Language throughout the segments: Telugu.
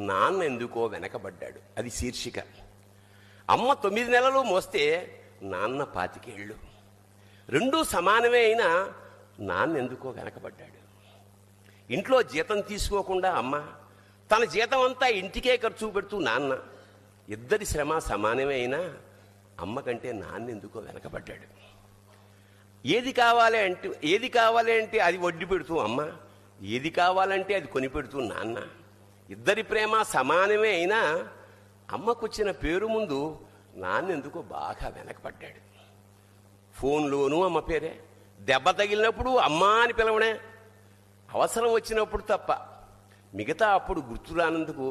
నాన్న ఎందుకో వెనకబడ్డాడు. అది శీర్షిక. అమ్మ 9 నెలలు మోస్తే నాన్న 25 ఏళ్ళు. రెండూ సమానమే అయినా నాన్న ఎందుకో వెనకబడ్డాడు. ఇంట్లో జీతం తీసుకోకుండా అమ్మ, తన జీతం అంతా ఇంటికే ఖర్చు పెడుతూ నాన్న, ఇద్దరి శ్రమ సమానమే అయినా అమ్మ కంటే నాన్న ఎందుకో వెనకబడ్డాడు. ఏది కావాలి అంటే అది వడ్డీ పెడుతూ అమ్మ, ఏది కావాలంటే అది కొని పెడుతూ నాన్న, ఇద్దరి ప్రేమ సమానమే అయినా అమ్మకొచ్చిన పేరు ముందు నాన్న ఎందుకో బాగా వెనకబడ్డాడు. ఫోన్లోనూ అమ్మ పేరే, దెబ్బ తగిలినప్పుడు అమ్మా అని పిలవనే, అవసరం వచ్చినప్పుడు తప్ప మిగతా అప్పుడు గుర్తు రానందుకు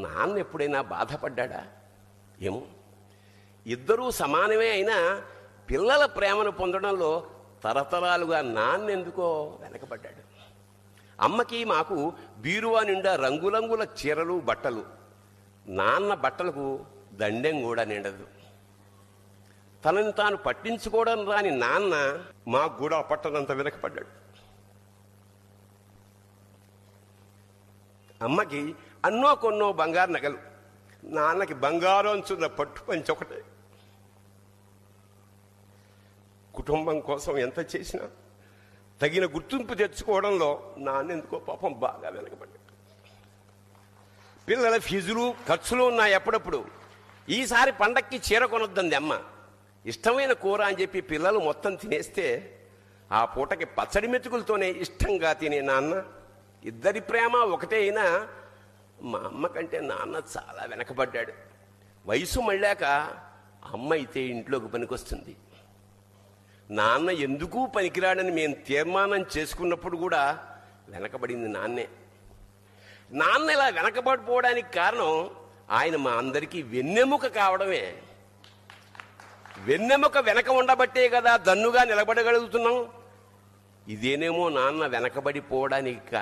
నాన్న ఎప్పుడైనా బాధపడ్డా? ఏమో. ఇద్దరూ సమానమే అయినా పిల్లల ప్రేమను పొందడంలో తరతరాలుగా నాన్న ఎందుకో వెనకబడ్డాడు. అమ్మకి మాకు బీరువా నిండా రంగురంగుల చీరలు బట్టలు, నాన్న బట్టలకు దండెం కూడా నిండదు. తనని తాను పట్టించుకోవడం రాని నాన్న మాకు కూడా పట్టనంత వెనకపడ్డాడు. అమ్మకి అన్నో కొన్నో బంగారు నగలు, నాన్నకి బంగారం అంచున్న పట్టు పంచి ఒకటే. కుటుంబం కోసం ఎంత చేసినా తగిన గుర్తింపు తెచ్చుకోవడంలో నాన్న ఎందుకో పాపం బాగా వెనకబడ్డాడు. పిల్లల ఫీజులు ఖర్చులు ఉన్నాయి. ఎప్పుడప్పుడు ఈసారి పండక్కి చీర కొనొద్దంది అమ్మ. ఇష్టమైన కూర అని చెప్పి పిల్లలు మొత్తం తినేస్తే ఆ పూటకి పచ్చడి మెతుకులతోనే ఇష్టంగా తినే నాన్న, ఇద్దరి ప్రేమ ఒకటే అయినా మా అమ్మ కంటే నాన్న చాలా వెనకబడ్డాడు. వయసు మళ్ళాక అమ్మ అయితే ఇంట్లోకి పనికొస్తుంది. నాన్న ఎందుకు పనికిరాడని మేము తీర్మానం చేసుకున్నప్పుడు కూడా వెనకబడింది నాన్నే. నాన్న ఇలా వెనకబడిపోవడానికి కారణం ఆయన మా అందరికీ వెన్నెముక కావడమే. వెన్నెముక వెనక ఉండబట్టే కదా దన్నుగా నిలబడగలుగుతున్నాం. ఇదేనేమో నాన్న వెనకబడిపోవడానికి